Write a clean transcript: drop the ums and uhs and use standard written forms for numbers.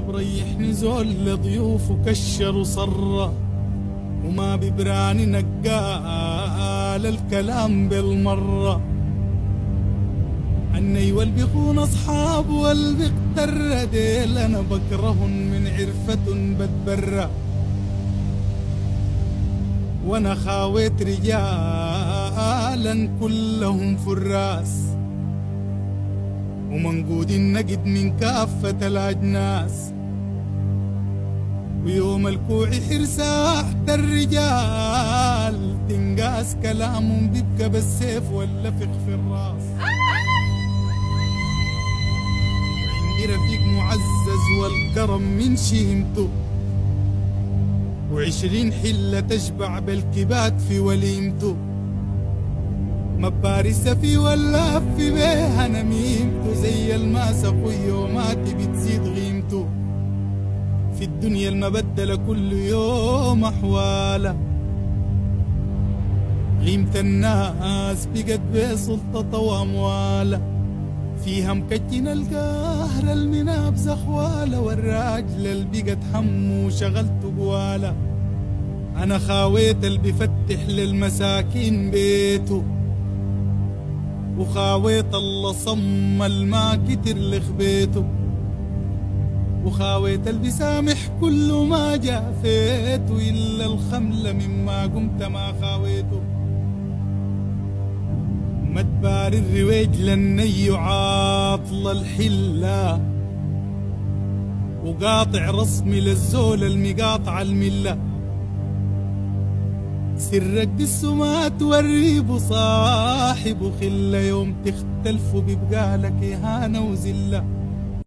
بريحني زول لضيوفه كشر وصرة وما ببراني نقال الكلام بالمرة. عني والبيخون أصحاب والبيقتر ديل أنا بكرهن من عرفة بتبرى. وانا خاويت رجالا كلهم فراس ومنقود النقد من كافة الأجناس. ويوم الكوع حرساحة الرجال تنقاس كلامهم بيبقى بالسيف ولا فخ في الراس. وعندي رفيق معزز والكرم من شيمته 20 حلة تشبع بالكبات في وليمته. ما بارسة في ولا في بيها نميمته زي الماس أخوي يوماتي بتزيد غيمته. في الدنيا المبدلة كل يوم أحواله غيمة الناس بقت بسلطة وأمواله. فيها مكجن القهر المناب زخواله والراجل اللي بقت همه وشغلته قواله. أنا خاويت اللي بفتح للمساكين بيته وخاويت الله صم الما كتر لخبيته وخاويت اللي بسامح كل ما جافيته إلا الخملة مما قمت ما خاويته. ما تباري الرويج للني عاطل الحلة وقاطع رسمي للزول المقاطع الملة. سرك دي السمات وريب صاحب خلة يوم تختلفوا بيبقالك إهانة وزلة.